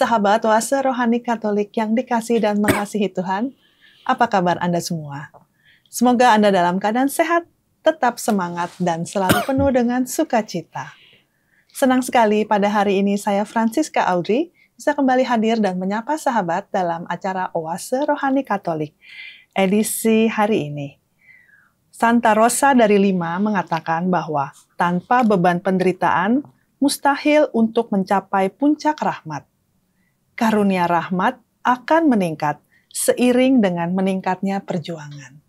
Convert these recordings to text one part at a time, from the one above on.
Sahabat Oase Rohani Katolik yang dikasihi dan mengasihi Tuhan, apa kabar Anda semua? Semoga Anda dalam keadaan sehat, tetap semangat, dan selalu penuh dengan sukacita. Senang sekali pada hari ini saya Francisca Audrey bisa kembali hadir dan menyapa sahabat dalam acara Oase Rohani Katolik, edisi hari ini. Santa Rosa dari Lima mengatakan bahwa tanpa beban penderitaan, mustahil untuk mencapai puncak rahmat. Karunia rahmat akan meningkat seiring dengan meningkatnya perjuangan.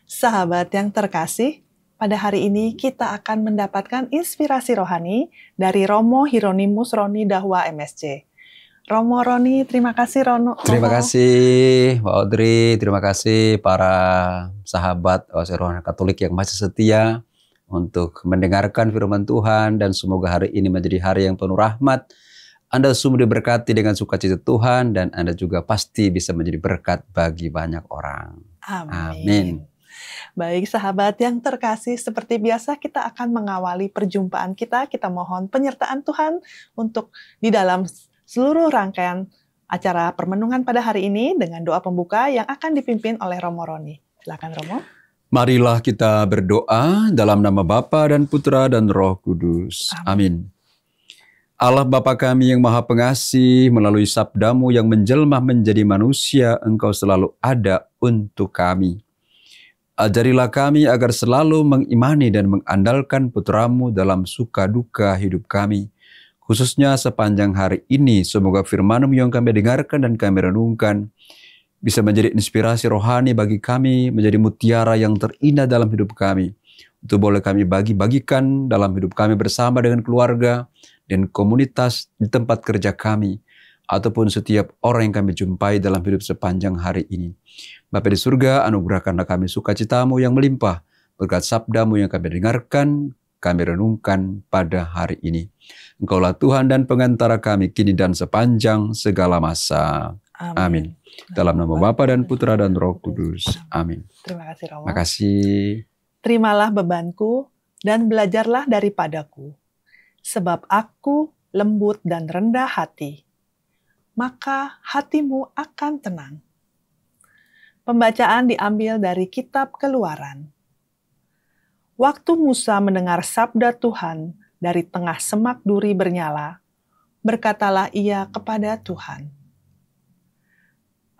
Sahabat yang terkasih, pada hari ini kita akan mendapatkan inspirasi rohani dari Romo Hieronymus Roni Dahwa MSC. Romo Roni, terima kasih Romo. Terima kasih Mbak Audrey, terima kasih para sahabat Oase Rohani Katolik yang masih setia untuk mendengarkan firman Tuhan, dan semoga hari ini menjadi hari yang penuh rahmat. Anda semua diberkati dengan sukacita Tuhan, dan Anda juga pasti bisa menjadi berkat bagi banyak orang. Amin. Baik sahabat yang terkasih, seperti biasa kita akan mengawali perjumpaan kita. Kita mohon penyertaan Tuhan untuk di dalam seluruh rangkaian acara permenungan pada hari ini dengan doa pembuka yang akan dipimpin oleh Romo Roni. Silakan Romo. Marilah kita berdoa dalam nama Bapa dan Putra dan Roh Kudus. Amin. Allah Bapa kami yang Maha Pengasih, melalui sabdamu yang menjelma menjadi manusia, Engkau selalu ada untuk kami. Ajarilah kami agar selalu mengimani dan mengandalkan Putramu dalam suka duka hidup kami. Khususnya sepanjang hari ini, semoga firman-Mu yang kami dengarkan dan kami renungkan bisa menjadi inspirasi rohani bagi kami, menjadi mutiara yang terindah dalam hidup kami. Itu boleh kami bagi-bagikan dalam hidup kami bersama dengan keluarga dan komunitas di tempat kerja kami, ataupun setiap orang yang kami jumpai dalam hidup sepanjang hari ini. Bapa di surga, anugerahkanlah kami sukacita-Mu yang melimpah, berkat sabda-Mu yang kami dengarkan, kami renungkan pada hari ini. Engkaulah Tuhan dan pengantara kami kini dan sepanjang segala masa. Amin. Dalam nama Bapa dan Putra dan Roh Kudus. Amin. Terima kasih Romo. Terima kasih. Terimalah bebanku dan belajarlah daripadaku, sebab aku lembut dan rendah hati, maka hatimu akan tenang. Pembacaan diambil dari kitab Keluaran. Waktu Musa mendengar sabda Tuhan dari tengah semak duri bernyala, berkatalah ia kepada Tuhan,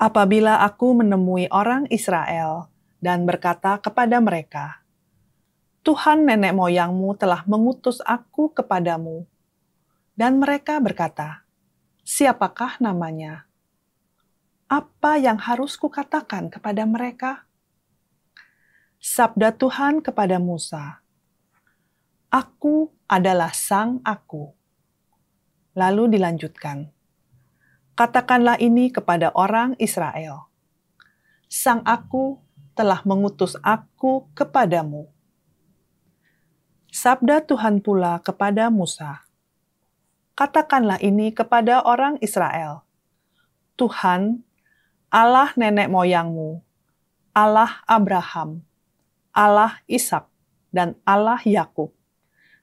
"Apabila aku menemui orang Israel dan berkata kepada mereka, Tuhan nenek moyangmu telah mengutus aku kepadamu, dan mereka berkata, siapakah namanya? Apa yang harus kukatakan kepada mereka?" Sabda Tuhan kepada Musa, "Aku adalah Sang Aku." Lalu dilanjutkan, "Katakanlah ini kepada orang Israel, Sang Aku telah mengutus aku kepadamu." Sabda Tuhan pula kepada Musa, "Katakanlah ini kepada orang Israel, Tuhan, Allah nenek moyangmu, Allah Abraham, Allah Ishak, dan Allah Yakub,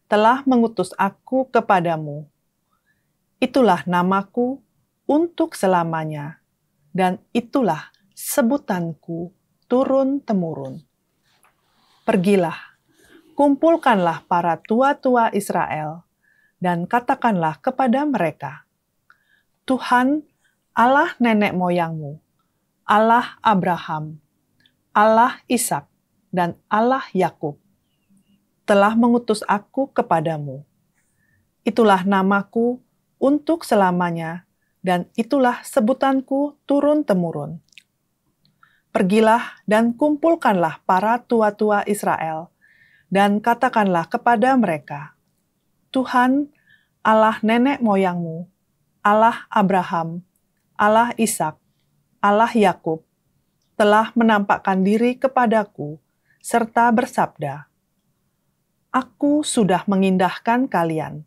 telah mengutus aku kepadamu. Itulah namaku untuk selamanya, dan itulah sebutanku turun-temurun. Pergilah, kumpulkanlah para tua-tua Israel, dan katakanlah kepada mereka, Tuhan, Allah nenek moyangmu, Allah Abraham, Allah Ishak, dan Allah Yakub, telah mengutus aku kepadamu. Itulah namaku untuk selamanya, dan itulah sebutanku turun-temurun. Pergilah dan kumpulkanlah para tua-tua Israel, dan katakanlah kepada mereka, Tuhan, Allah nenek moyangmu, Allah Abraham, Allah Ishak, Allah Yakub, telah menampakkan diri kepadaku, serta bersabda, Aku sudah mengindahkan kalian,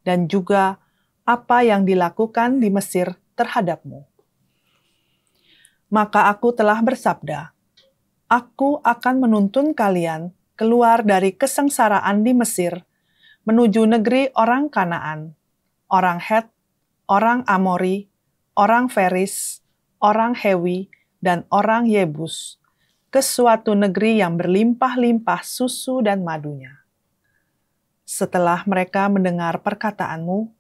dan juga apa yang dilakukan di Mesir terhadapmu. Maka aku telah bersabda, Aku akan menuntun kalian keluar dari kesengsaraan di Mesir, menuju negeri orang Kanaan, orang Het, orang Amori, orang Feris, orang Hewi, dan orang Yebus, ke suatu negeri yang berlimpah-limpah susu dan madunya. Setelah mereka mendengar perkataanmu,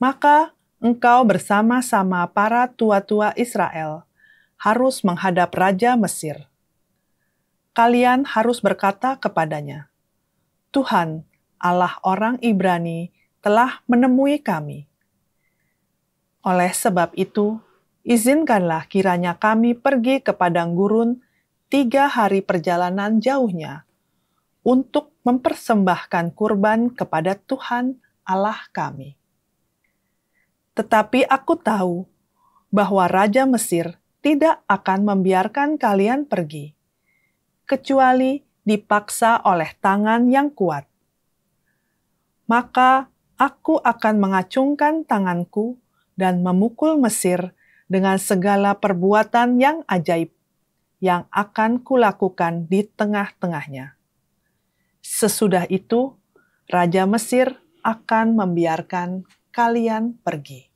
maka engkau bersama-sama para tua-tua Israel harus menghadap Raja Mesir. Kalian harus berkata kepadanya, Tuhan, Allah orang Ibrani, telah menemui kami. Oleh sebab itu, izinkanlah kiranya kami pergi ke padang gurun 3 hari perjalanan jauhnya, untuk mempersembahkan kurban kepada Tuhan Allah kami. Tetapi aku tahu bahwa Raja Mesir tidak akan membiarkan kalian pergi, kecuali dipaksa oleh tangan yang kuat. Maka aku akan mengacungkan tanganku dan memukul Mesir dengan segala perbuatan yang ajaib yang akan kulakukan di tengah-tengahnya. Sesudah itu, Raja Mesir akan membiarkan kalian pergi.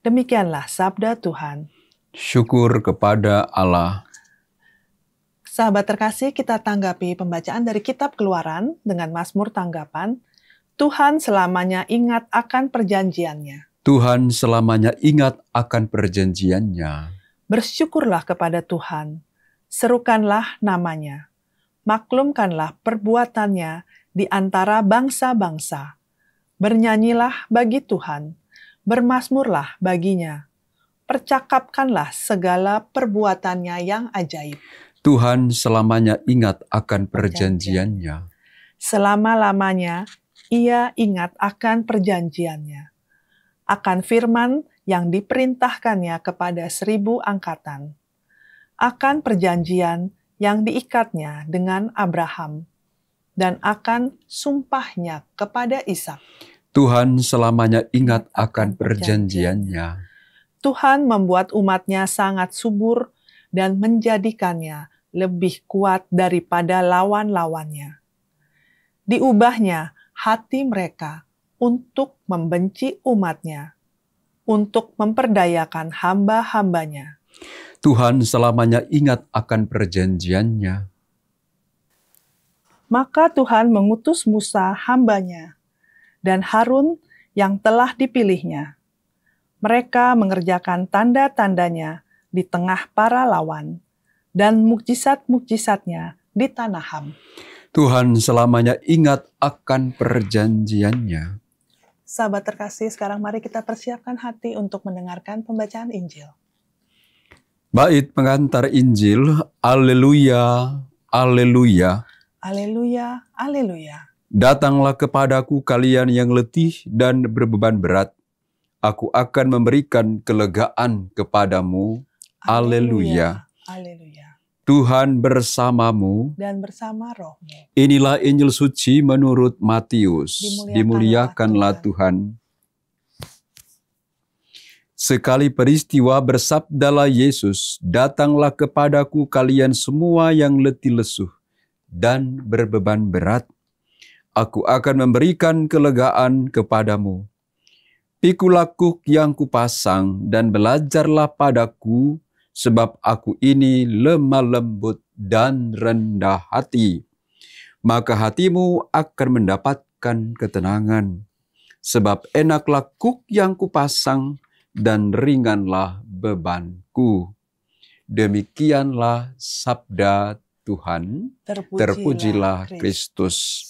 Demikianlah sabda Tuhan. Syukur kepada Allah. Sahabat terkasih, kita tanggapi pembacaan dari Kitab Keluaran dengan Mazmur tanggapan, Tuhan selamanya ingat akan perjanjiannya. Tuhan selamanya ingat akan perjanjiannya. Bersyukurlah kepada Tuhan, serukanlah namanya, maklumkanlah perbuatannya di antara bangsa-bangsa. Bernyanyilah bagi Tuhan, bermazmurlah baginya, percakapkanlah segala perbuatannya yang ajaib. Tuhan selamanya ingat akan perjanjiannya. Selama-lamanya Ia ingat akan perjanjiannya, akan firman yang diperintahkannya kepada 1000 angkatan, akan perjanjian yang diikatnya dengan Abraham, dan akan sumpahnya kepada Ishak. Tuhan selamanya ingat akan perjanjiannya. Tuhan membuat umat-Nya sangat subur dan menjadikannya lebih kuat daripada lawan-lawannya. Diubahnya hati mereka untuk membenci umat-Nya, untuk memperdayakan hamba-hambanya. Tuhan selamanya ingat akan perjanjiannya. Maka Tuhan mengutus Musa hamba-Nya dan Harun yang telah dipilihnya. Mereka mengerjakan tanda-tandanya di tengah para lawan dan mukjizat-mukjizatnya di tanah Ham. Tuhan selamanya ingat akan perjanjiannya. Sahabat terkasih, sekarang mari kita persiapkan hati untuk mendengarkan pembacaan Injil. Bait pengantar Injil, Alleluia, Alleluia. Haleluya, haleluya. Datanglah kepadaku kalian yang letih dan berbeban berat. Aku akan memberikan kelegaan kepadamu. Alleluya. Haleluya. Tuhan bersamamu. Dan bersama rohmu. Inilah Injil suci menurut Matius. Dimuliakanlah Tuhan. Sekali peristiwa bersabdalah Yesus, datanglah kepadaku kalian semua yang letih lesuh dan berbeban berat. Aku akan memberikan kelegaan kepadamu. Pikulah kuk yang kupasang dan belajarlah padaku, sebab aku ini lemah lembut dan rendah hati. Maka hatimu akan mendapatkan ketenangan. Sebab enaklah kuk yang kupasang dan ringanlah bebanku. Demikianlah sabda Tuhan. Terpujilah Kristus.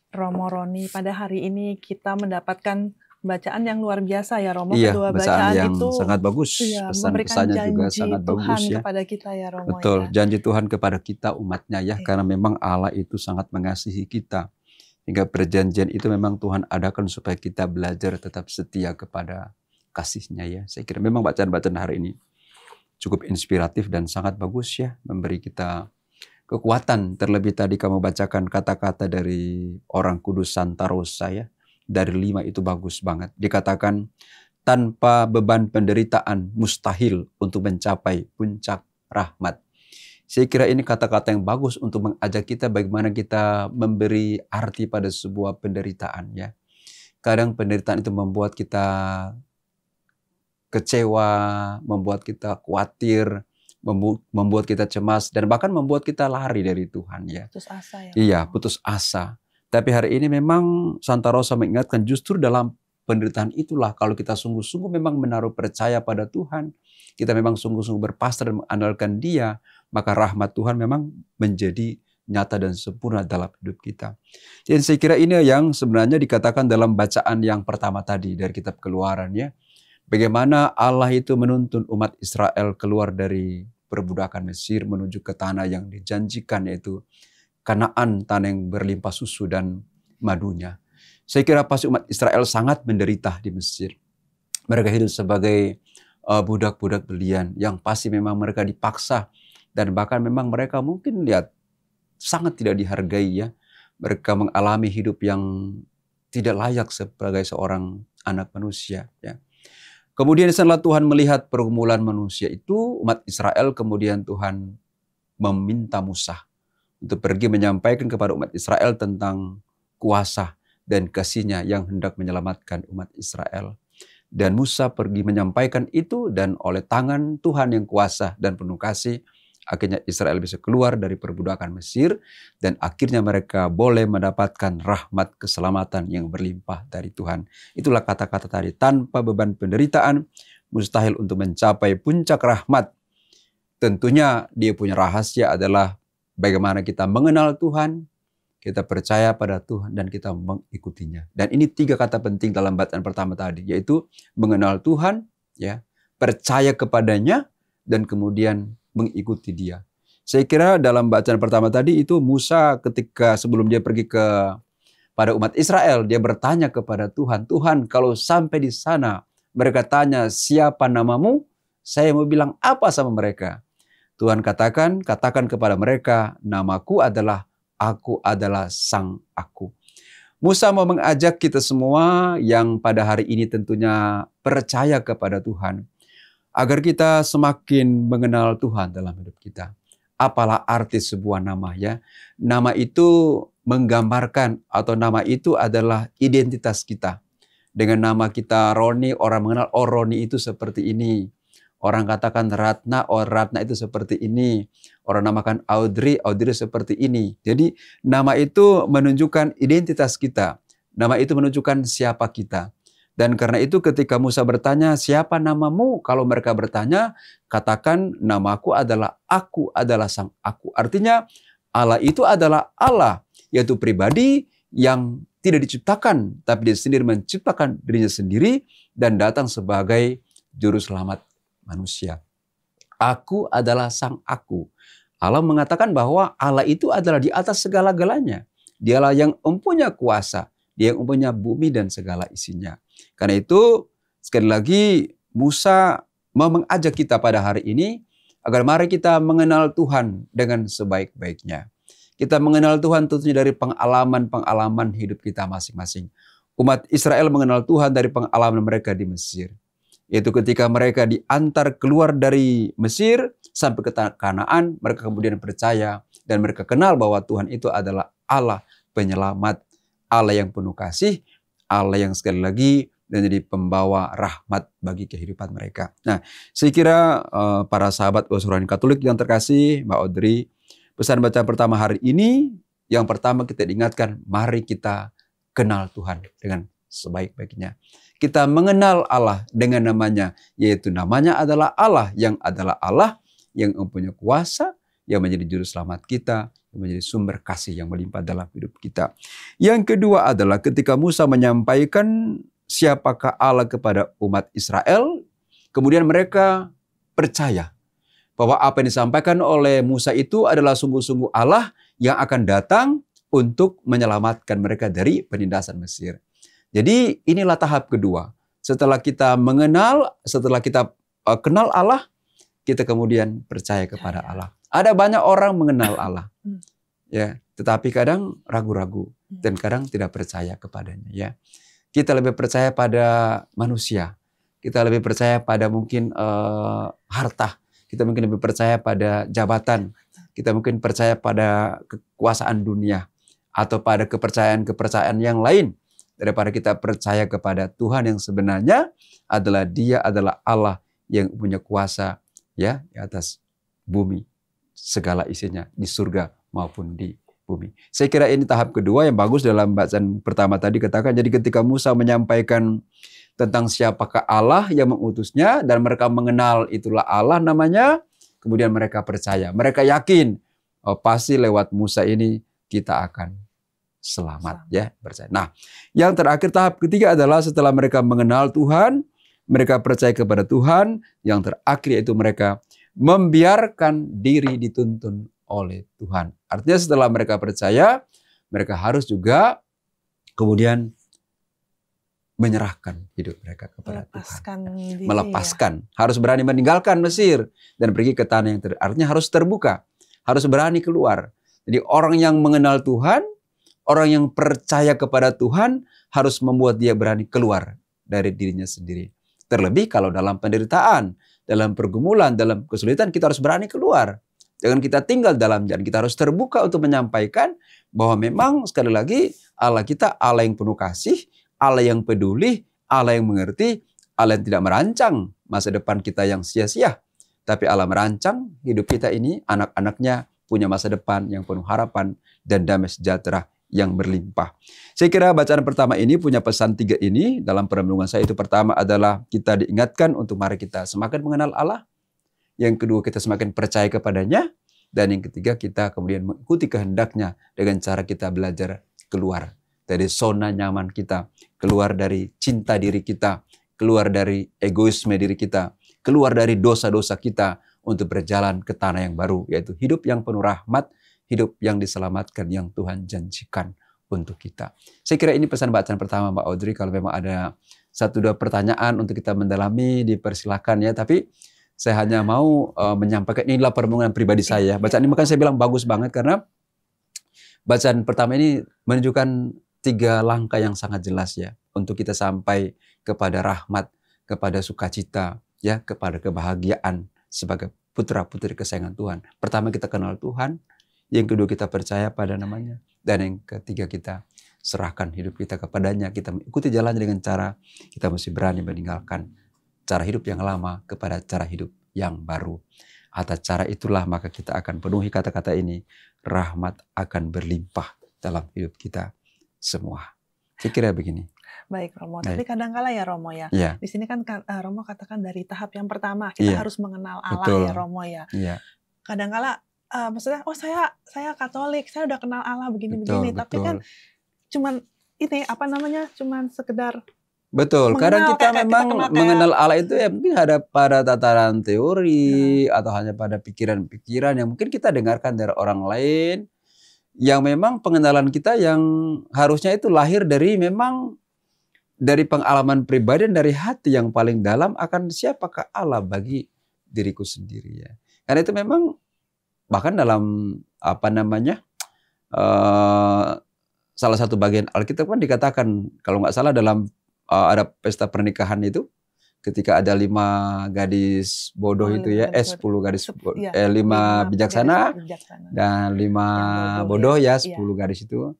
Romo Roni, pada hari ini kita mendapatkan bacaan yang luar biasa ya Romo. Iya, Kedua bacaan yang itu sangat bagus. Iya, Pesan-pesannya juga sangat Tuhan bagus ya. kepada kita ya Romo. Betul, ya. janji Tuhan kepada kita umatnya ya. Iya. Karena memang Allah itu sangat mengasihi kita. Hingga perjanjian itu memang Tuhan adakan supaya kita belajar tetap setia kepada kasih-Nya ya. Saya kira memang bacaan-bacaan hari ini cukup inspiratif dan sangat bagus ya, memberi kita kekuatan. Terlebih tadi kamu bacakan kata-kata dari orang kudus Santa Rosa ya, dari 5 itu bagus banget. Dikatakan tanpa beban penderitaan mustahil untuk mencapai puncak rahmat. Saya kira ini kata-kata yang bagus untuk mengajak kita bagaimana kita memberi arti pada sebuah penderitaan ya. Kadang penderitaan itu membuat kita kecewa, membuat kita khawatir, membuat kita cemas, dan bahkan membuat kita lari dari Tuhan ya. Putus asa ya. Iya, putus asa. Tapi hari ini memang Santa Rosa mengingatkan justru dalam penderitaan itulah kalau kita sungguh-sungguh memang menaruh percaya pada Tuhan, kita memang sungguh-sungguh berpasrah dan mengandalkan Dia, maka rahmat Tuhan memang menjadi nyata dan sempurna dalam hidup kita. Jadi saya kira ini yang sebenarnya dikatakan dalam bacaan yang pertama tadi dari kitab Keluaran ya. Bagaimana Allah itu menuntun umat Israel keluar dari perbudakan Mesir menuju ke tanah yang dijanjikan, yaitu Kanaan, tanah yang berlimpah susu dan madunya. Saya kira pasti umat Israel sangat menderita di Mesir. Mereka hidup sebagai budak-budak belian yang pasti memang mereka dipaksa, dan bahkan memang mereka mungkin lihat sangat tidak dihargai ya. Mereka mengalami hidup yang tidak layak sebagai seorang anak manusia ya. Kemudian setelah Tuhan melihat pergumulan manusia itu, umat Israel, kemudian Tuhan meminta Musa untuk pergi menyampaikan kepada umat Israel tentang kuasa dan kasih-Nya yang hendak menyelamatkan umat Israel. Dan Musa pergi menyampaikan itu, dan oleh tangan Tuhan yang kuasa dan penuh kasih, akhirnya Israel bisa keluar dari perbudakan Mesir, dan akhirnya mereka boleh mendapatkan rahmat keselamatan yang berlimpah dari Tuhan. Itulah kata-kata tadi, tanpa beban penderitaan, mustahil untuk mencapai puncak rahmat. Tentunya dia punya rahasia adalah bagaimana kita mengenal Tuhan, kita percaya pada Tuhan, dan kita mengikutinya. Dan ini 3 kata penting dalam bacaan pertama tadi, yaitu mengenal Tuhan, ya, percaya kepadanya, dan kemudian mengikuti Dia. Saya kira dalam bacaan pertama tadi itu Musa ketika sebelum dia pergi pada umat Israel, dia bertanya kepada Tuhan, Tuhan kalau sampai di sana mereka tanya siapa namamu, saya mau bilang apa sama mereka? Tuhan katakan kepada mereka, namaku adalah Aku adalah Sang Aku. Musa mau mengajak kita semua yang pada hari ini tentunya percaya kepada Tuhan, agar kita semakin mengenal Tuhan dalam hidup kita. Apalah arti sebuah nama ya? Nama itu menggambarkan atau nama itu adalah identitas kita. Dengan nama kita Roni, orang mengenal, oh Roni itu seperti ini. Orang katakan Ratna, oh Ratna itu seperti ini. Orang namakan Audrey, Audrey seperti ini. Jadi nama itu menunjukkan identitas kita. Nama itu menunjukkan siapa kita. Dan karena itu ketika Musa bertanya, siapa namamu? Kalau mereka bertanya, katakan namaku adalah Aku adalah Sang Aku. Artinya Allah itu adalah Allah, yaitu pribadi yang tidak diciptakan, tapi dia sendiri menciptakan dirinya sendiri dan datang sebagai juru selamat manusia. Aku adalah Sang Aku. Allah mengatakan bahwa Allah itu adalah di atas segala-galanya. Dialah yang mempunyai kuasa. Dia yang mempunyai bumi dan segala isinya. Karena itu, sekali lagi, Musa mau mengajak kita pada hari ini, agar mari kita mengenal Tuhan dengan sebaik-baiknya. Kita mengenal Tuhan tentunya dari pengalaman-pengalaman hidup kita masing-masing. Umat Israel mengenal Tuhan dari pengalaman mereka di Mesir. Yaitu ketika mereka diantar keluar dari Mesir sampai ke tanah Kanaan, mereka kemudian percaya dan mereka kenal bahwa Tuhan itu adalah Allah penyelamat, Allah yang penuh kasih, Allah yang sekali lagi menjadi pembawa rahmat bagi kehidupan mereka. Nah, saya kira para sahabat Usuran Katolik yang terkasih, Mbak Audrey, pesan bacaan pertama hari ini, yang pertama kita diingatkan, mari kita kenal Tuhan dengan sebaik-baiknya. Kita mengenal Allah dengan namanya, yaitu namanya adalah Allah yang mempunyai kuasa, yang menjadi juru selamat kita, yang menjadi sumber kasih yang melimpah dalam hidup kita. Yang kedua adalah ketika Musa menyampaikan siapakah Allah kepada umat Israel, kemudian mereka percaya bahwa apa yang disampaikan oleh Musa itu adalah sungguh-sungguh Allah yang akan datang untuk menyelamatkan mereka dari penindasan Mesir. Jadi inilah tahap kedua. Setelah kita mengenal, setelah kita kenal Allah, kita kemudian percaya kepada Allah. Ada banyak orang mengenal Allah, ya, tetapi kadang ragu-ragu dan kadang tidak percaya kepadanya. Ya, kita lebih percaya pada manusia, kita lebih percaya pada mungkin harta, kita mungkin lebih percaya pada jabatan, kita mungkin percaya pada kekuasaan dunia atau pada kepercayaan-kepercayaan yang lain. daripada kita percaya kepada Tuhan yang sebenarnya adalah Dia adalah Allah yang punya kuasa ya di atas bumi, segala isinya di surga maupun di bumi. Saya kira ini tahap kedua yang bagus dalam bacaan pertama tadi katakan. Jadi ketika Musa menyampaikan tentang siapakah Allah yang mengutusnya dan mereka mengenal itulah Allah namanya, kemudian mereka percaya, mereka yakin pasti lewat Musa ini kita akan selamat. Ya, percaya. Nah, yang terakhir tahap ketiga adalah setelah mereka mengenal Tuhan, mereka percaya kepada Tuhan, yang terakhir yaitu mereka membiarkan diri dituntun oleh Tuhan. Artinya setelah mereka percaya, mereka harus juga kemudian menyerahkan hidup mereka kepada Tuhan. Melepaskan. Ya. Harus berani meninggalkan Mesir dan pergi ke tanah yang artinya harus terbuka. Harus berani keluar. Jadi orang yang mengenal Tuhan, orang yang percaya kepada Tuhan harus membuat dia berani keluar dari dirinya sendiri. Terlebih kalau dalam penderitaan, dalam pergumulan, dalam kesulitan kita harus berani keluar. Jangan kita tinggal dalam jalan. Kita harus terbuka untuk menyampaikan bahwa memang sekali lagi Allah kita Allah yang penuh kasih, Allah yang peduli, Allah yang mengerti, Allah yang tidak merancang masa depan kita yang sia-sia. Tapi Allah merancang hidup kita ini, anak-anaknya punya masa depan yang penuh harapan dan damai sejahtera yang berlimpah. Saya kira bacaan pertama ini punya pesan 3 ini dalam perenungan saya. Itu pertama adalah kita diingatkan untuk mari kita semakin mengenal Allah. Yang kedua kita semakin percaya kepadanya. Dan yang ketiga kita kemudian mengikuti kehendaknya dengan cara kita belajar keluar dari zona nyaman kita, keluar dari cinta diri kita, keluar dari egoisme diri kita, keluar dari dosa-dosa kita untuk berjalan ke tanah yang baru, yaitu hidup yang penuh rahmat, hidup yang diselamatkan yang Tuhan janjikan untuk kita. Saya kira ini pesan bacaan pertama Mbak Audrey. Kalau memang ada 1-2 pertanyaan untuk kita mendalami, dipersilakan ya. Tapi saya hanya mau menyampaikan inilah permohonan pribadi saya. Bacaan ini makanya saya bilang bagus banget karena bacaan pertama ini menunjukkan 3 langkah yang sangat jelas ya untuk kita sampai kepada rahmat, kepada sukacita, ya, kepada kebahagiaan sebagai putra-putri kesayangan Tuhan. Pertama kita kenal Tuhan, yang kedua kita percaya pada namanya, dan yang ketiga kita serahkan hidup kita kepadanya. Kita mengikuti jalannya dengan cara kita mesti berani meninggalkan cara hidup yang lama kepada cara hidup yang baru. Atas cara itulah maka kita akan penuhi kata-kata ini, rahmat akan berlimpah dalam hidup kita semua. Saya kira begini. Baik Romo, tapi kadang-kala ya Romo ya, di sini kan Romo katakan dari tahap yang pertama kita harus mengenal Allah. Betul. Ya Romo ya. Kadang-kala maksudnya saya Katolik, saya udah kenal Allah begini-begini, tapi kan cuman ini cuman sekedar betul. Kadang kita memang mengenal Allah itu ya mungkin ada pada tataran teori atau hanya pada pikiran-pikiran yang mungkin kita dengarkan dari orang lain. Yang memang pengenalan kita yang harusnya itu lahir dari memang dari pengalaman pribadi dan dari hati yang paling dalam akan siapakah Allah bagi diriku sendiri ya. Karena itu memang bahkan dalam salah satu bagian Alkitab kan dikatakan kalau nggak salah dalam ada pesta pernikahan itu ketika ada 5 gadis bodoh 10 gadis 5 bijaksana dan 5 bodoh ya 10 gadis itu.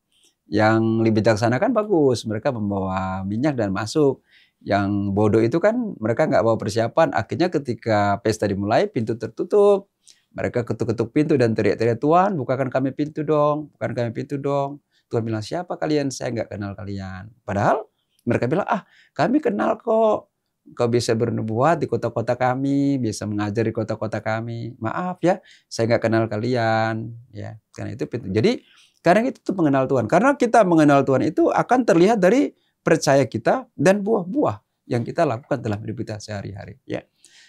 Yang lebih bijaksana kan bagus, mereka membawa minyak dan masuk. Yang bodoh itu kan mereka nggak bawa persiapan. Akhirnya ketika pesta dimulai pintu tertutup, mereka ketuk-ketuk pintu dan teriak-teriak, Tuhan bukakan kami pintu dong, bukakan kami pintu dong. Tuhan bilang siapa kalian? Saya nggak kenal kalian. Padahal mereka bilang kami kenal kok. Kau bisa bernubuat di kota-kota kami, bisa mengajar di kota-kota kami. Maaf ya, saya nggak kenal kalian. Ya, karena itu pintu. Jadi kadang itu tuh mengenal Tuhan. Karena kita mengenal Tuhan itu akan terlihat dari percaya kita dan buah-buah yang kita lakukan dalam hidup kita sehari-hari. Ya,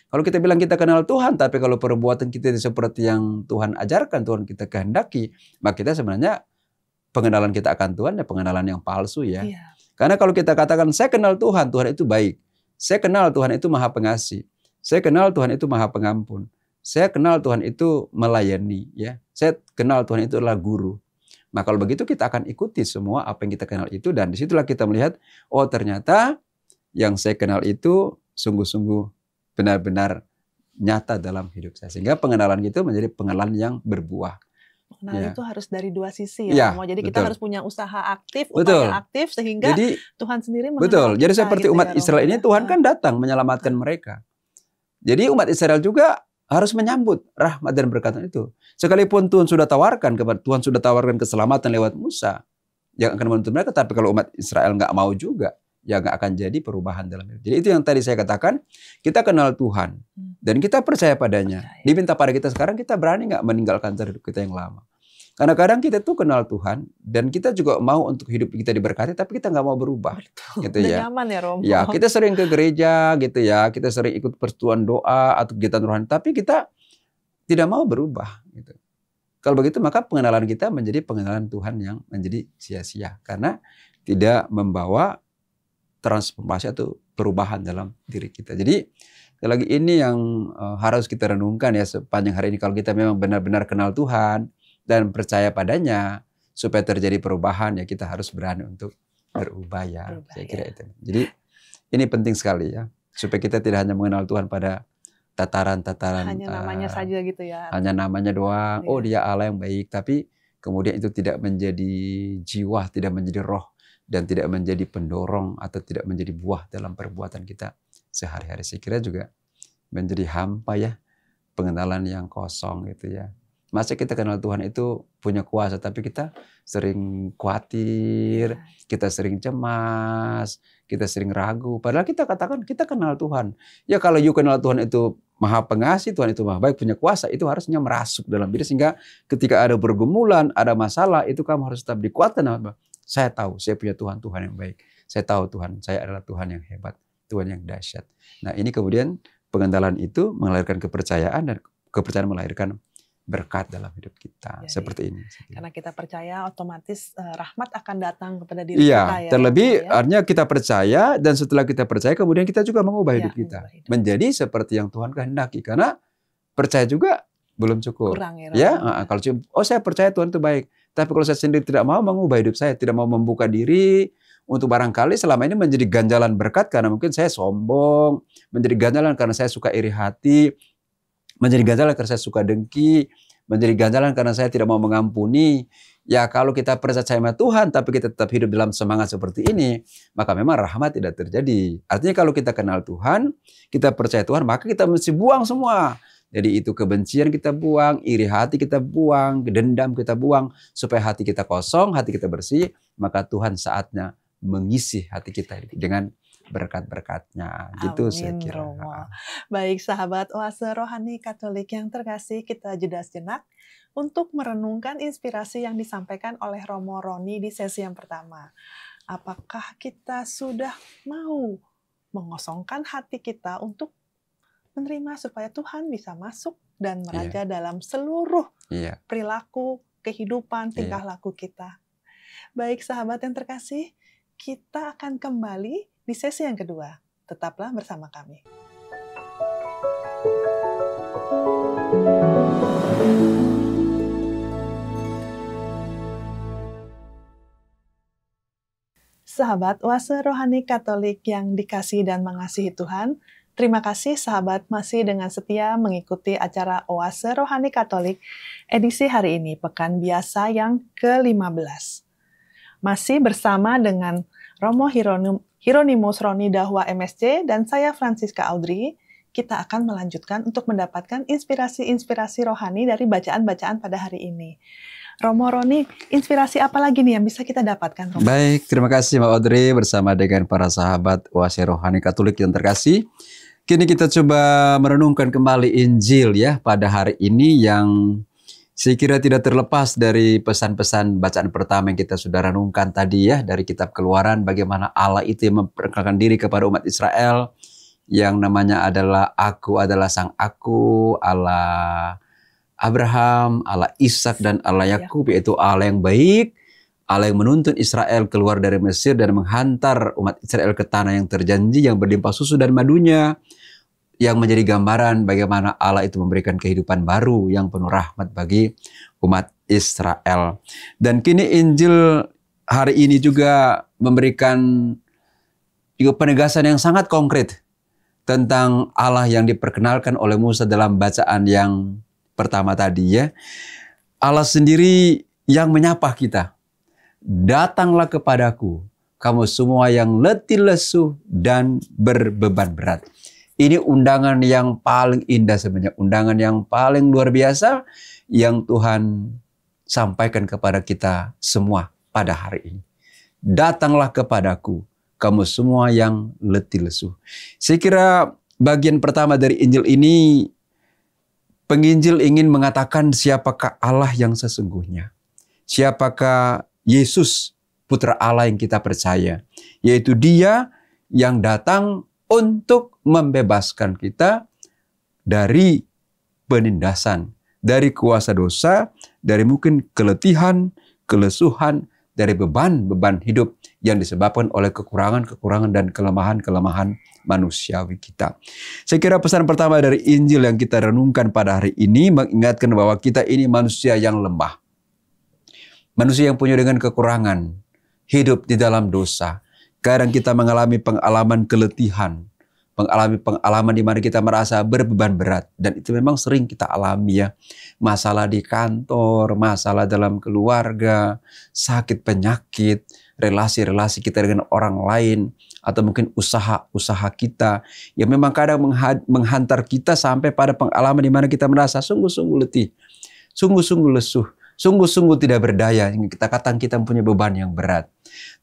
kalau kita bilang kita kenal Tuhan, tapi kalau perbuatan kita seperti yang Tuhan ajarkan, Tuhan kita kehendaki, maka kita sebenarnya pengenalan kita akan Tuhan ya pengenalan yang palsu ya. Karena kalau kita katakan saya kenal Tuhan, Tuhan itu baik. Saya kenal Tuhan itu maha pengasih. Saya kenal Tuhan itu maha pengampun. Saya kenal Tuhan itu melayani. Ya, saya kenal Tuhan itu adalah guru. Nah kalau begitu kita akan ikuti semua apa yang kita kenal itu. Dan disitulah kita melihat, oh ternyata yang saya kenal itu sungguh-sungguh benar-benar nyata dalam hidup saya. Sehingga pengenalan itu menjadi pengenalan yang berbuah. Nah, Ya. itu harus dari dua sisi Ya, ya, Romo. Jadi kita betul. harus punya usaha aktif, Betul. upaya aktif, sehingga Jadi Tuhan sendiri mengenal betul. Jadi kita seperti gitu umat ya, Romo Israel ini ya. Tuhan kan datang menyelamatkan mereka. Jadi umat Israel juga harus menyambut rahmat dan berkatan itu. Sekalipun Tuhan sudah tawarkan keselamatan lewat Musa yang akan menuntut mereka, tapi kalau umat Israel nggak mau juga, ya nggak akan jadi perubahan dalam hidup. Jadi itu yang tadi saya katakan, kita kenal Tuhan dan kita percaya padanya. Diminta pada kita sekarang, kita berani nggak meninggalkan cara hidup kita yang lama. Karena kadang kita tuh kenal Tuhan dan kita juga mau untuk hidup kita diberkati, tapi kita nggak mau berubah. Betul. Gitu Udah ya. nyaman ya, Romo. Ya, kita sering ke gereja gitu ya, kita sering ikut persekutuan doa atau kegiatan rohani, tapi kita tidak mau berubah gitu. Kalau begitu maka pengenalan kita menjadi pengenalan Tuhan yang menjadi sia-sia karena tidak membawa transformasi atau perubahan dalam diri kita. Jadi sekali lagi ini yang harus kita renungkan ya sepanjang hari ini, kalau kita memang benar-benar kenal Tuhan dan percaya padanya, supaya terjadi perubahan ya kita harus berani untuk berubah ya. Saya kira itu. Jadi ini penting sekali ya, supaya kita tidak hanya mengenal Tuhan pada tataran-tataran hanya namanya saja gitu ya. Hanya namanya doang. Oh, dia Allah yang baik, tapi kemudian itu tidak menjadi jiwa, tidak menjadi roh, dan tidak menjadi pendorong atau tidak menjadi buah dalam perbuatan kita sehari-hari. Saya kira juga menjadi hampa ya, pengenalan yang kosong gitu ya. Masa kita kenal Tuhan itu punya kuasa, tapi kita sering khawatir, kita sering cemas, kita sering ragu. Padahal kita katakan kita kenal Tuhan. Ya kalau you kenal Tuhan itu Maha Pengasih, Tuhan itu Maha Baik, punya kuasa, itu harusnya merasuk dalam diri. Sehingga ketika ada pergumulan, ada masalah, itu kamu harus tetap dikuatkan. Saya tahu, saya punya Tuhan yang baik. Saya tahu Tuhan, saya adalah Tuhan yang hebat, Tuhan yang dahsyat. Nah ini kemudian pengenalan itu melahirkan kepercayaan, dan kepercayaan melahirkan berkat dalam hidup kita. Ya, seperti ini. Karena kita percaya, otomatis rahmat akan datang kepada diri kita. Ya, terlebih artinya kita percaya, dan setelah kita percaya kemudian kita juga mengubah hidup kita menjadi seperti yang Tuhan kehendaki. Karena percaya juga belum cukup. Kurang ya. Kalau cuma saya percaya Tuhan itu baik, tapi kalau saya sendiri tidak mau mengubah hidup saya, tidak mau membuka diri untuk barangkali selama ini menjadi ganjalan berkat karena mungkin saya sombong, menjadi ganjalan karena saya suka iri hati, menjadi ganjalan karena saya suka dengki, menjadi ganjalan karena saya tidak mau mengampuni. Ya kalau kita percaya sama Tuhan tapi kita tetap hidup dalam semangat seperti ini, maka memang rahmat tidak terjadi. Artinya kalau kita kenal Tuhan, kita percaya Tuhan, maka kita mesti buang semua. Jadi itu kebencian kita buang, iri hati kita buang, dendam kita buang, supaya hati kita kosong, hati kita bersih, maka Tuhan saatnya mengisi hati kita dengan berkat-berkatnya. Gitu saya kira. Romo. Baik sahabat Oase Rohani Katolik yang terkasih, kita jeda sejenak untuk merenungkan inspirasi yang disampaikan oleh Romo Roni di sesi yang pertama. Apakah kita sudah mau mengosongkan hati kita untuk menerima supaya Tuhan bisa masuk dan meraja dalam seluruh perilaku, kehidupan, tingkah laku kita. Baik sahabat yang terkasih, kita akan kembali di sesi yang kedua. Tetaplah bersama kami. Sahabat Oase Rohani Katolik yang dikasihi dan mengasihi Tuhan, terima kasih sahabat masih dengan setia mengikuti acara Oase Rohani Katolik edisi hari ini, Pekan Biasa yang ke-15. Masih bersama dengan Romo Hieronymus Roni Dahwa MSC dan saya Francisca Audrey, kita akan melanjutkan untuk mendapatkan inspirasi-inspirasi rohani dari bacaan-bacaan pada hari ini. Romo Roni, inspirasi apa lagi nih yang bisa kita dapatkan, Romo? Baik, terima kasih Mbak Audrey bersama dengan para sahabat Oase Rohani Katolik yang terkasih. Kini kita coba merenungkan kembali Injil ya pada hari ini, yang saya kira tidak terlepas dari pesan-pesan bacaan pertama yang kita sudah renungkan tadi ya, dari kitab Keluaran, bagaimana Allah itu yang memperkenalkan diri kepada umat Israel, yang namanya adalah Aku adalah Sang Aku, Allah Abraham, Allah Ishak dan Allah Yakub, yaitu Allah yang baik, Allah yang menuntun Israel keluar dari Mesir dan menghantar umat Israel ke tanah yang terjanji yang berlimpah susu dan madunya, yang menjadi gambaran bagaimana Allah itu memberikan kehidupan baru yang penuh rahmat bagi umat Israel. Dan kini Injil hari ini juga memberikan juga penegasan yang sangat konkret tentang Allah yang diperkenalkan oleh Musa dalam bacaan yang pertama tadi ya. Allah sendiri yang menyapa kita. Datanglah kepadaku, kamu semua yang letih lesu dan berbeban berat. Ini undangan yang paling indah sebenarnya, undangan yang paling luar biasa yang Tuhan sampaikan kepada kita semua pada hari ini. Datanglah kepadaku, kamu semua yang letih lesu. Saya kira bagian pertama dari Injil ini, penginjil ingin mengatakan siapakah Allah yang sesungguhnya. Siapakah Yesus, Putra Allah yang kita percaya. Yaitu Dia yang datang untuk membebaskan kita dari penindasan, dari kuasa dosa, dari mungkin keletihan, kelesuhan, dari beban-beban hidup yang disebabkan oleh kekurangan-kekurangan dan kelemahan-kelemahan manusiawi kita. Saya kira pesan pertama dari Injil yang kita renungkan pada hari ini mengingatkan bahwa kita ini manusia yang lemah. Manusia yang punya dengan kekurangan, hidup di dalam dosa. Kadang kita mengalami pengalaman keletihan, mengalami pengalaman di mana kita merasa berbeban berat. Dan itu memang sering kita alami ya. Masalah di kantor, masalah dalam keluarga, sakit penyakit, relasi-relasi kita dengan orang lain, atau mungkin usaha-usaha kita yang memang kadang menghantar kita sampai pada pengalaman di mana kita merasa sungguh-sungguh letih, sungguh-sungguh lesuh, sungguh-sungguh tidak berdaya, hingga kita katakan kita mempunyai beban yang berat.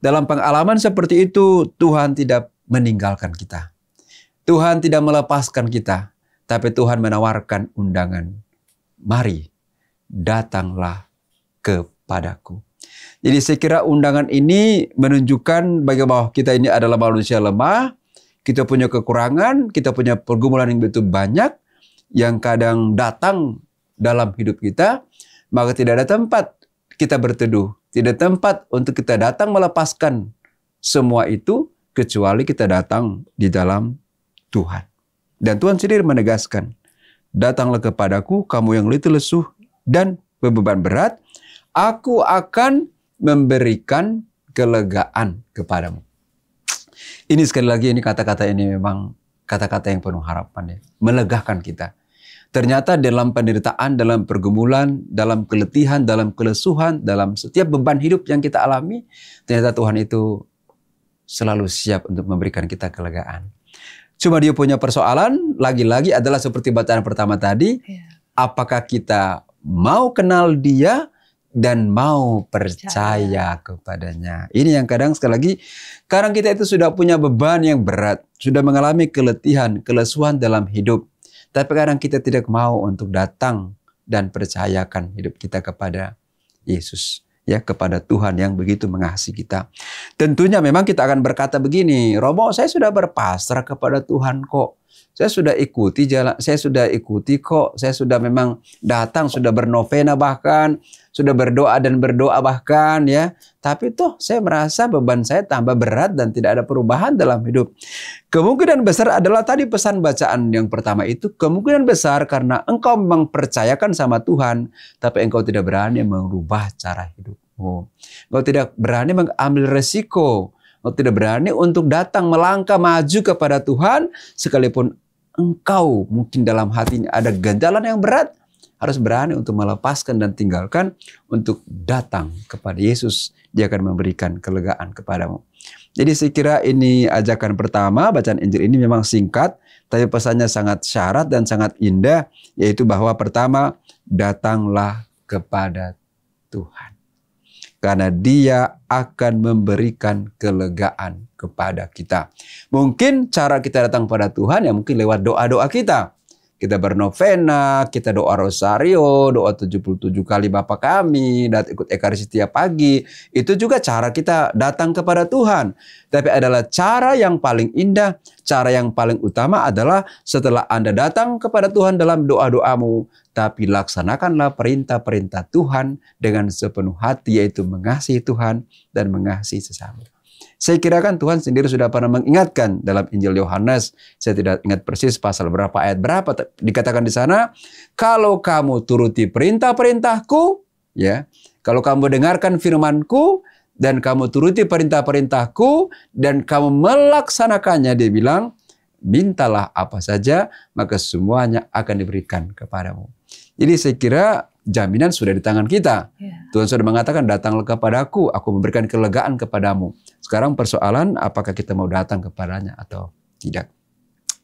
Dalam pengalaman seperti itu, Tuhan tidak meninggalkan kita. Tuhan tidak melepaskan kita, tapi Tuhan menawarkan undangan. Mari, datanglah kepadaku. Jadi saya kira undangan ini menunjukkan bagaimana kita ini adalah manusia lemah, kita punya kekurangan, kita punya pergumulan yang begitu banyak, yang kadang datang dalam hidup kita, maka tidak ada tempat kita berteduh, tidak ada tempat untuk kita datang melepaskan semua itu, kecuali kita datang di dalam Tuhan. Dan Tuhan sendiri menegaskan, datanglah kepadaku, kamu yang letih lesuh dan berbeban berat, aku akan memberikan kelegaan kepadamu. Ini sekali lagi, ini kata-kata ini memang kata-kata yang penuh harapan ya, melegakan kita. Ternyata dalam penderitaan, dalam pergumulan, dalam keletihan, dalam kelesuhan, dalam setiap beban hidup yang kita alami, ternyata Tuhan itu selalu siap untuk memberikan kita kelegaan. Cuma dia punya persoalan, lagi-lagi adalah seperti bacaan pertama tadi, apakah kita mau kenal Dia dan mau percaya kepadanya. Ini yang kadang sekali lagi, kadang kita itu sudah punya beban yang berat, sudah mengalami keletihan, kelesuhan dalam hidup. Tapi kadang kita tidak mau untuk datang dan percayakan hidup kita kepada Yesus. Ya, kepada Tuhan yang begitu mengasihi kita. Tentunya memang kita akan berkata begini, Romo, saya sudah berpasrah kepada Tuhan kok. Saya sudah ikuti jalan, saya sudah ikuti kok. Saya sudah memang datang, sudah bernovena bahkan, sudah berdoa dan berdoa bahkan ya. Tapi toh saya merasa beban saya tambah berat dan tidak ada perubahan dalam hidup. Kemungkinan besar adalah tadi pesan bacaan yang pertama itu, kemungkinan besar karena engkau memang percayakan sama Tuhan, tapi engkau tidak berani mengubah cara hidupmu. Engkau tidak berani mengambil resiko. Engkau tidak berani untuk datang melangkah maju kepada Tuhan, sekalipun engkau mungkin dalam hatinya ada ganjalan yang berat, harus berani untuk melepaskan dan tinggalkan untuk datang kepada Yesus. Dia akan memberikan kelegaan kepadamu. Jadi saya kira ini ajakan pertama, bacaan Injil ini memang singkat, tapi pesannya sangat syarat dan sangat indah, yaitu bahwa pertama, datanglah kepada Tuhan. Karena Dia akan memberikan kelegaan kepada kita. Mungkin cara kita datang pada Tuhan ya mungkin lewat doa-doa kita. Kita bernovena, kita doa rosario, doa 77 kali Bapa Kami, dan ikut ekaristi setiap pagi. Itu juga cara kita datang kepada Tuhan. Tapi adalah cara yang paling indah, cara yang paling utama adalah setelah Anda datang kepada Tuhan dalam doa-doamu, tapi laksanakanlah perintah-perintah Tuhan dengan sepenuh hati, yaitu mengasihi Tuhan dan mengasihi sesama. Saya kira kan Tuhan sendiri sudah pernah mengingatkan dalam Injil Yohanes, saya tidak ingat persis pasal berapa, ayat berapa, dikatakan di sana, kalau kamu turuti perintah-perintahku, ya, kalau kamu dengarkan firmanku, dan kamu turuti perintah-perintahku, dan kamu melaksanakannya, dia bilang, mintalah apa saja, maka semuanya akan diberikan kepadamu. Jadi saya kira jaminan sudah di tangan kita. Ya. Tuhan sudah mengatakan, datanglah kepadaku, aku memberikan kelegaan kepadamu. Sekarang persoalan apakah kita mau datang kepadanya atau tidak.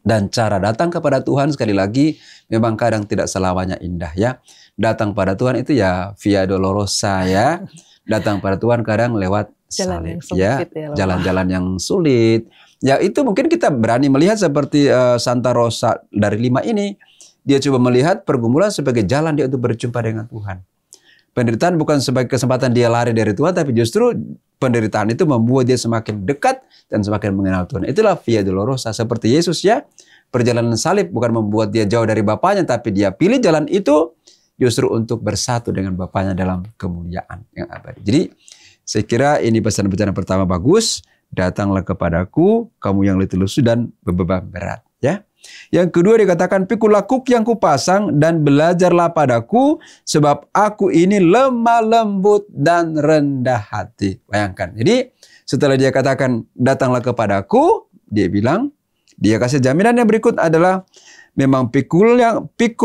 Dan cara datang kepada Tuhan sekali lagi memang kadang tidak selamanya indah ya. Datang pada Tuhan itu ya via dolorosa ya. Datang pada Tuhan kadang lewat Jalan salib yang ya, sulit ya, jalan-jalan yang sulit. Ya itu mungkin kita berani melihat seperti Santa Rosa dari 5 ini. Dia coba melihat pergumulan sebagai jalan dia untuk berjumpa dengan Tuhan. Penderitaan bukan sebagai kesempatan dia lari dari Tuhan, tapi justru penderitaan itu membuat dia semakin dekat dan semakin mengenal Tuhan. Itulah via dolorosa seperti Yesus ya. Perjalanan salib bukan membuat dia jauh dari Bapaknya, tapi dia pilih jalan itu justru untuk bersatu dengan Bapaknya dalam kemuliaan yang abadi. Jadi saya kira ini pesan-pesan pertama bagus. Datanglah kepadaku, kamu yang letih lesu dan beban berat. Ya. Yang kedua dikatakan, pikul lakuk yang kupasang dan belajarlah padaku, sebab aku ini lemah lembut dan rendah hati. Bayangkan. Jadi setelah dia katakan datanglah kepadaku, dia bilang, dia kasih jaminan yang berikut adalah memang pikul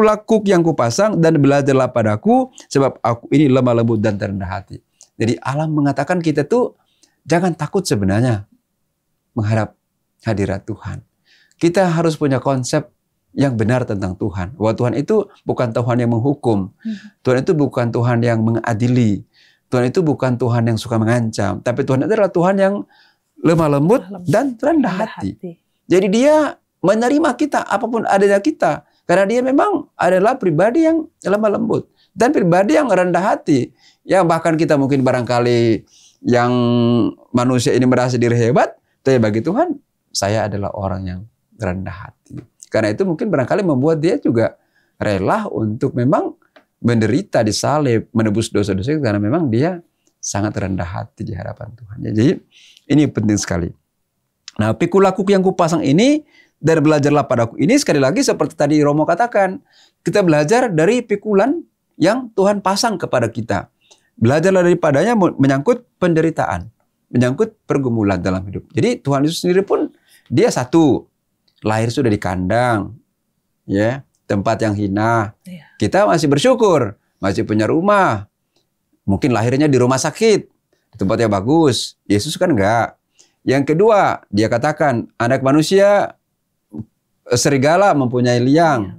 lakuk yang kupasang dan belajarlah padaku, sebab aku ini lemah lembut dan rendah hati. Jadi Allah mengatakan kita tuh jangan takut sebenarnya menghadap hadirat Tuhan. Kita harus punya konsep yang benar tentang Tuhan. Bahwa Tuhan itu bukan Tuhan yang menghukum. Tuhan itu bukan Tuhan yang mengadili. Tuhan itu bukan Tuhan yang suka mengancam. Tapi Tuhan itu adalah Tuhan yang lemah lembut dan rendah hati. Jadi dia menerima kita apapun adanya kita. Karena dia memang adalah pribadi yang lemah lembut. Dan pribadi yang rendah hati. Yang bahkan kita mungkin barangkali yang manusia ini merasa diri hebat, tapi bagi Tuhan saya adalah orang yang rendah hati. Karena itu mungkin barangkali membuat dia juga rela untuk memang menderita disalib, menebus dosa-dosa karena memang dia sangat rendah hati di hadapan Tuhan. Jadi ini penting sekali. Nah, pikul lakuk yang kupasang ini dan belajarlah padaku ini sekali lagi seperti tadi Romo katakan, kita belajar dari pikulan yang Tuhan pasang kepada kita. Belajarlah daripadanya menyangkut penderitaan, menyangkut pergumulan dalam hidup. Jadi Tuhan Yesus sendiri pun dia satu, lahir sudah di kandang, ya, tempat yang hina. Kita masih bersyukur, masih punya rumah. Mungkin lahirnya di rumah sakit, di tempat yang bagus. Yesus kan enggak. Yang kedua, dia katakan anak manusia serigala mempunyai liang.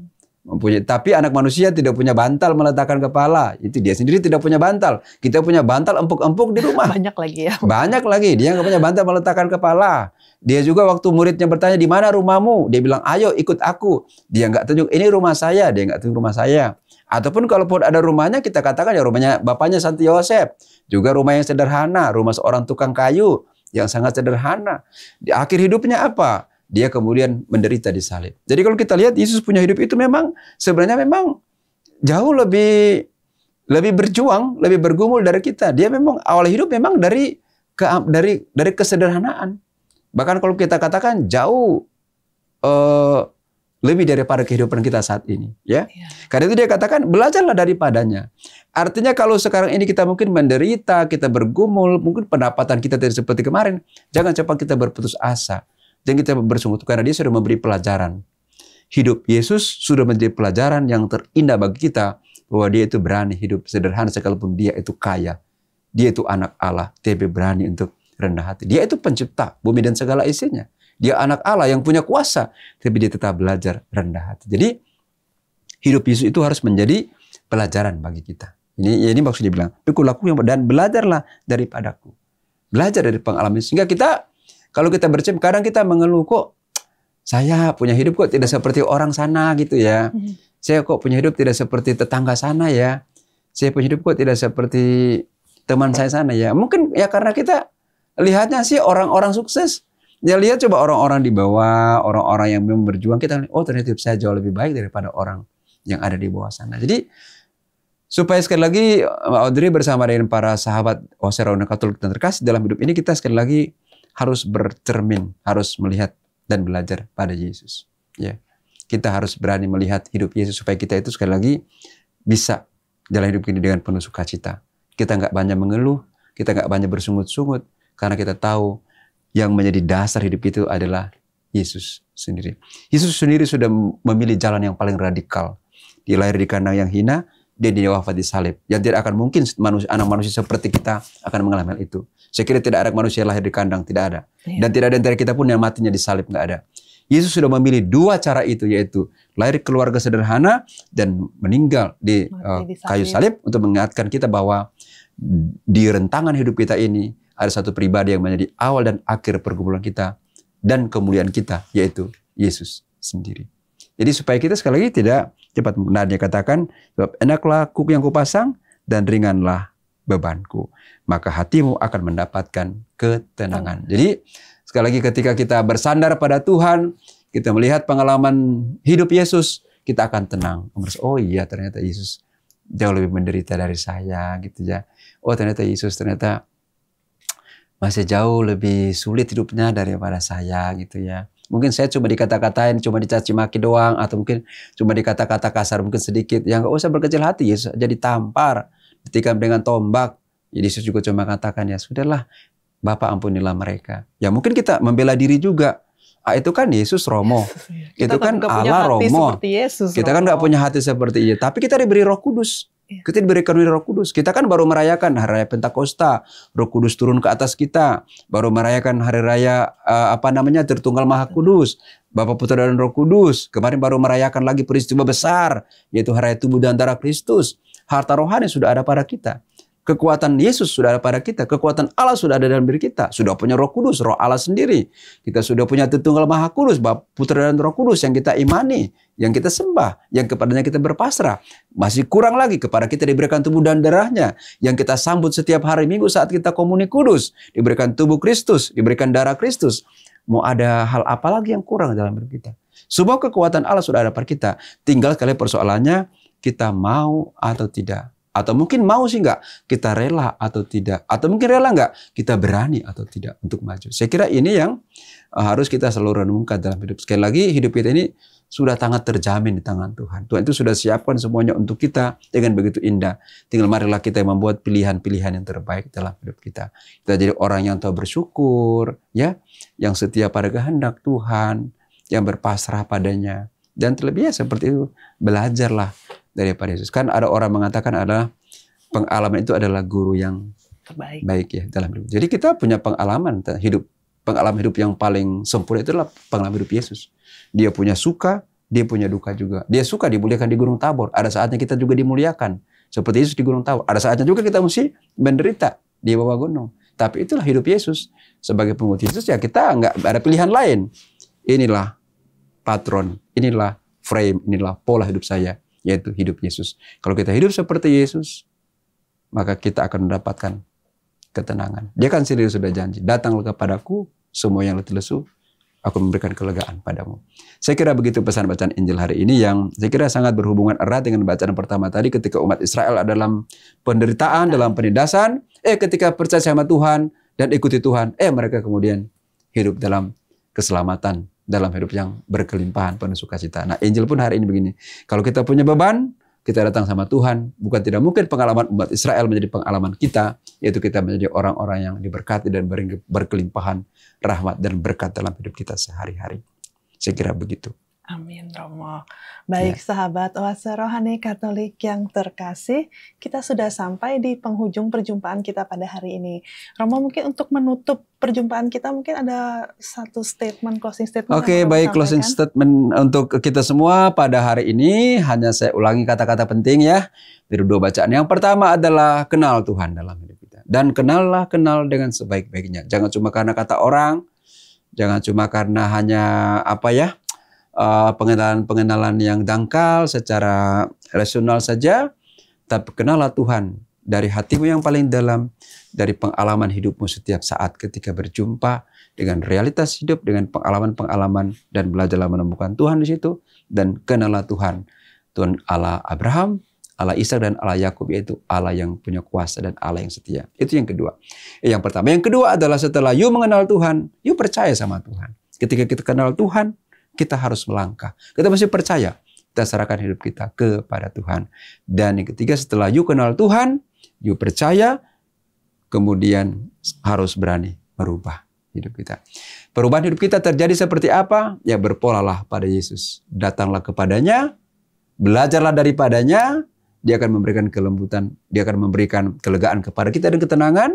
Tapi anak manusia tidak punya bantal meletakkan kepala. Itu dia sendiri tidak punya bantal. Kita punya bantal empuk-empuk di rumah. Banyak lagi ya. Banyak lagi. Dia nggak punya bantal meletakkan kepala. Dia juga waktu muridnya bertanya, di mana rumahmu? Dia bilang, ayo ikut aku. Dia nggak tunjuk, ini rumah saya. Dia nggak tunjuk rumah saya. Ataupun kalaupun ada rumahnya, kita katakan ya rumahnya bapaknya Santi Yosef. Juga rumah yang sederhana. Rumah seorang tukang kayu yang sangat sederhana. Di akhir hidupnya apa? Dia kemudian menderita di salib. Jadi kalau kita lihat Yesus punya hidup itu memang sebenarnya memang jauh lebih berjuang, lebih bergumul dari kita. Dia memang awal hidup memang dari kesederhanaan. Bahkan kalau kita katakan jauh lebih daripada kehidupan kita saat ini, ya. Karena itu dia katakan belajarlah daripadanya. Artinya kalau sekarang ini kita mungkin menderita, kita bergumul, mungkin pendapatan kita tidak seperti kemarin, jangan cepat kita berputus asa. Dan kita bersungguh karena dia sudah memberi pelajaran. Hidup Yesus sudah menjadi pelajaran yang terindah bagi kita. Bahwa dia itu berani hidup sederhana sekalipun dia itu kaya. Dia itu anak Allah. Dia berani untuk rendah hati. Dia itu pencipta bumi dan segala isinya. Dia anak Allah yang punya kuasa. Tapi dia tetap belajar rendah hati. Jadi hidup Yesus itu harus menjadi pelajaran bagi kita. Ini maksudnya bilang. Pikul lakuk yang dan belajarlah daripadaku. Belajar dari pengalaman. Sehingga kita kalau kita bercem, kadang kita mengeluh kok saya punya hidup kok tidak seperti orang sana gitu ya. Saya kok punya hidup tidak seperti tetangga sana ya. Saya punya hidup kok tidak seperti teman saya sana ya. Mungkin ya karena kita lihatnya sih orang-orang sukses. Ya lihat coba orang-orang di bawah, orang-orang yang memang berjuang. Kita lihat, oh ternyata hidup saya jauh lebih baik daripada orang yang ada di bawah sana. Jadi supaya sekali lagi Audrey bersama dengan para sahabat Oserauna Katolik dan terkasih dalam hidup ini, kita sekali lagi harus bercermin, harus melihat dan belajar pada Yesus. Ya, kita harus berani melihat hidup Yesus supaya kita itu sekali lagi bisa jalan hidup ini dengan penuh sukacita. Kita nggak banyak mengeluh, kita nggak banyak bersungut-sungut, karena kita tahu yang menjadi dasar hidup itu adalah Yesus sendiri. Yesus sendiri sudah memilih jalan yang paling radikal. Dia lahir di kandang yang hina, dia wafat di salib. Yang tidak akan mungkin anak manusia seperti kita akan mengalami hal itu. Saya kira tidak ada manusia lahir di kandang, tidak ada. Dan tidak ada antara kita pun yang matinya di salib, nggak ada. Yesus sudah memilih dua cara itu, yaitu lahir keluarga sederhana dan meninggal di kayu salib untuk mengingatkan kita bahwa di rentangan hidup kita ini ada satu pribadi yang menjadi awal dan akhir pergumulan kita dan kemuliaan kita, yaitu Yesus sendiri. Jadi supaya kita sekali lagi tidak cepat mengenal, dia katakan, sebab enaklah kuk yang kupasang dan ringanlah bebanku, maka hatimu akan mendapatkan ketenangan. Jadi sekali lagi ketika kita bersandar pada Tuhan, kita melihat pengalaman hidup Yesus, kita akan tenang. Oh iya, ternyata Yesus jauh lebih menderita dari saya, gitu ya. Oh ternyata Yesus ternyata masih jauh lebih sulit hidupnya daripada saya, gitu ya. Mungkin saya cuma dikata-katain, cuma dicaci maki doang, atau mungkin cuma dikata-kata kasar mungkin sedikit. Yang nggak usah berkecil hati, Yesus jadi tampar, ditikam dengan tombak. Jadi Yesus juga cuma katakan, ya sudahlah, Bapa ampunilah mereka. Ya mungkin kita membela diri juga. Itu kan Yesus Romo. Itu kan Allah Romo. Kita kan nggak punya hati seperti itu. Tapi kita diberi Roh Kudus. Kita diberikan Roh Kudus. Kita kan baru merayakan hari raya Pentakosta, Roh Kudus turun ke atas kita. Baru merayakan hari raya Tritunggal Maha Kudus, Bapa, Putra dan Roh Kudus. Kemarin baru merayakan lagi peristiwa besar, yaitu hari raya tubuh dan darah Kristus. Harta rohani sudah ada pada kita. Kekuatan Yesus sudah ada pada kita. Kekuatan Allah sudah ada dalam diri kita. Sudah punya Roh Kudus, Roh Allah sendiri. Kita sudah punya Tritunggal Maha Kudus, Bapa, Putra dan Roh Kudus yang kita imani, yang kita sembah, yang kepadanya kita berpasrah. Masih kurang lagi, kepada kita diberikan tubuh dan darahnya, yang kita sambut setiap hari Minggu saat kita komuni kudus. Diberikan tubuh Kristus, diberikan darah Kristus. Mau ada hal apa lagi yang kurang dalam hidup kita? Semua kekuatan Allah sudah ada pada kita. Tinggal sekali persoalannya, kita mau atau tidak. Atau mungkin mau sih enggak, kita rela atau tidak. Atau mungkin rela enggak, kita berani atau tidak untuk maju. Saya kira ini yang harus kita selalu renungkan dalam hidup. Sekali lagi, hidup kita ini sudah sangat terjamin di tangan Tuhan. Tuhan itu sudah siapkan semuanya untuk kita dengan begitu indah. Tinggal marilah kita yang membuat pilihan-pilihan yang terbaik dalam hidup kita. Kita jadi orang yang tahu bersyukur, ya, yang setia pada kehendak Tuhan, yang berpasrah padanya. Dan terlebih seperti itu, belajarlah daripada Yesus. Kan ada orang mengatakan adalah pengalaman itu adalah guru yang baik ya dalam hidup. Jadi kita punya pengalaman hidup yang paling sempurna itu adalah pengalaman hidup Yesus. Dia punya suka, dia punya duka juga. Dia suka dimuliakan di Gunung Tabor. Ada saatnya kita juga dimuliakan seperti Yesus di Gunung Tabor. Ada saatnya juga kita mesti menderita di bawah gunung. Tapi itulah hidup Yesus. Sebagai pengikut Yesus ya kita nggak ada pilihan lain. Inilah patron, inilah frame, inilah pola hidup saya, yaitu hidup Yesus. Kalau kita hidup seperti Yesus, maka kita akan mendapatkan ketenangan. Dia kan sendiri sudah janji, datanglah kepadaku semua yang letih lesu, aku memberikan kelegaan padamu. Saya kira begitu pesan bacaan Injil hari ini yang saya kira sangat berhubungan erat dengan bacaan pertama tadi ketika umat Israel ada dalam penderitaan, dalam penindasan, ketika percaya sama Tuhan dan ikuti Tuhan, mereka kemudian hidup dalam keselamatan, dalam hidup yang berkelimpahan, penuh sukacita. Nah, Injil pun hari ini begini. Kalau kita punya beban, kita datang sama Tuhan. Bukan tidak mungkin pengalaman umat Israel menjadi pengalaman kita, yaitu kita menjadi orang-orang yang diberkati dan berkelimpahan rahmat dan berkat dalam hidup kita sehari-hari. Saya kira begitu. Amin, Romo. Baik, sahabat Oase Rohani Katolik yang terkasih, kita sudah sampai di penghujung perjumpaan kita pada hari ini. Romo, mungkin untuk menutup perjumpaan kita, mungkin ada satu statement, closing statement. Oke, baik, closing statement untuk kita semua pada hari ini. Hanya saya ulangi kata-kata penting ya, dari dua bacaan. Yang pertama adalah kenal Tuhan dalam hidup kita. Dan kenal dengan sebaik-baiknya. Jangan cuma karena kata orang, jangan cuma karena hanya pengenalan yang dangkal secara rasional saja, tapi kenallah Tuhan dari hatimu yang paling dalam, dari pengalaman hidupmu setiap saat ketika berjumpa dengan realitas hidup, dengan pengalaman-pengalaman, dan belajarlah menemukan Tuhan di situ, dan kenallah Tuhan Allah Abraham, Allah Ishak dan Allah Yakub, yaitu Allah yang punya kuasa dan Allah yang setia. Itu yang kedua. Yang pertama. Yang kedua adalah setelah you mengenal Tuhan, you percaya sama Tuhan. Ketika kita kenal Tuhan, kita harus melangkah. Kita mesti percaya. Kita serahkan hidup kita kepada Tuhan. Dan yang ketiga, setelah you kenal Tuhan, you percaya, kemudian harus berani merubah hidup kita. Perubahan hidup kita terjadi seperti apa? Ya, berpolalah pada Yesus. Datanglah kepadanya, belajarlah daripadanya, Dia akan memberikan kelembutan, dia akan memberikan kelegaan kepada kita dan ketenangan,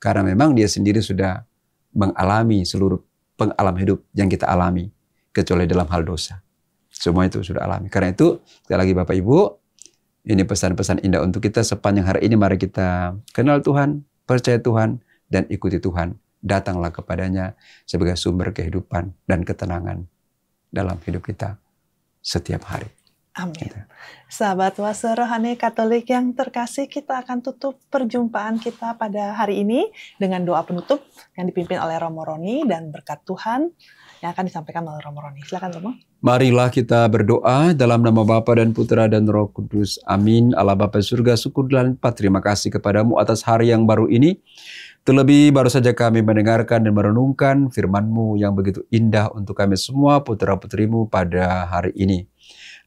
karena memang dia sendiri sudah mengalami seluruh pengalaman hidup yang kita alami, kecuali dalam hal dosa. Semua itu sudah alami. Karena itu, sekali lagi Bapak Ibu, ini pesan-pesan indah untuk kita sepanjang hari ini. Mari kita kenal Tuhan, percaya Tuhan, dan ikuti Tuhan. Datanglah kepadanya sebagai sumber kehidupan dan ketenangan dalam hidup kita setiap hari. Amin. Sahabat Oase Rohani Katolik yang terkasih, kita akan tutup perjumpaan kita pada hari ini dengan doa penutup yang dipimpin oleh Romo Roni dan berkat Tuhan yang akan disampaikan oleh Romo Roni. Silakan Romo. Marilah kita berdoa dalam nama Bapa dan Putra dan Roh Kudus. Amin. Allah Bapa surga, syukur dan limpah terima kasih kepadamu atas hari yang baru ini. Terlebih baru saja kami mendengarkan dan merenungkan firman-Mu yang begitu indah untuk kami semua putra-putrimu pada hari ini.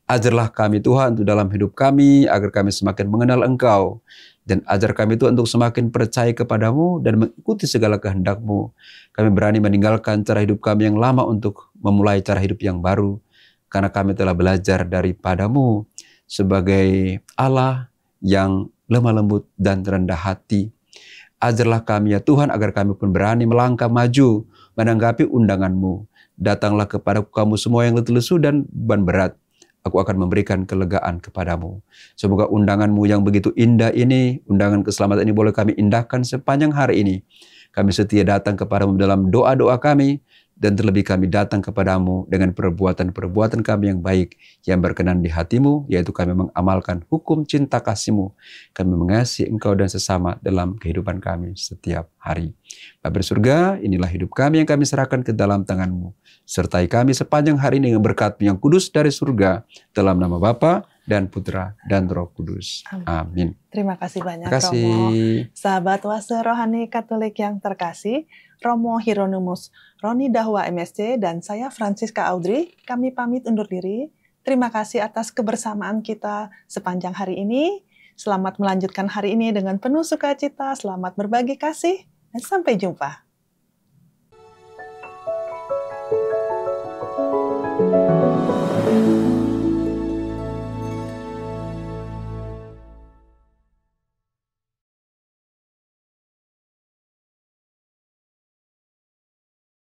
Ajarlah kami Tuhan untuk dalam hidup kami agar kami semakin mengenal Engkau. Dan ajar kami Tuhan untuk semakin percaya kepadamu dan mengikuti segala kehendak-Mu. Kami berani meninggalkan cara hidup kami yang lama untuk memulai cara hidup yang baru. Karena kami telah belajar daripadamu sebagai Allah yang lemah lembut dan rendah hati. Ajarlah kami ya Tuhan agar kami pun berani melangkah maju menanggapi undangan-Mu. Datanglah kepadaku kamu semua yang letih lesu dan beban berat. Aku akan memberikan kelegaan kepadamu. Semoga undangan-Mu yang begitu indah ini, undangan keselamatan ini boleh kami indahkan sepanjang hari ini. Kami setia datang kepadamu dalam doa-doa kami, dan terlebih kami datang kepadamu dengan perbuatan-perbuatan kami yang baik, yang berkenan di hati-Mu, yaitu kami mengamalkan hukum cinta kasih-Mu. Kami mengasihi Engkau dan sesama dalam kehidupan kami setiap hari. Bapa surga, inilah hidup kami yang kami serahkan ke dalam tangan-Mu. Sertai kami sepanjang hari ini dengan berkat-Mu yang kudus dari surga, dalam nama Bapa dan Putra dan Roh Kudus. Amin. Terima kasih banyak, Terima kasih. Romo. Sahabat Oase Rohani Katolik yang terkasih, Romo Hieronymus Roni Dahwa MSc dan saya Francisca Audrey, kami pamit undur diri. Terima kasih atas kebersamaan kita sepanjang hari ini. Selamat melanjutkan hari ini dengan penuh sukacita, selamat berbagi kasih, dan sampai jumpa.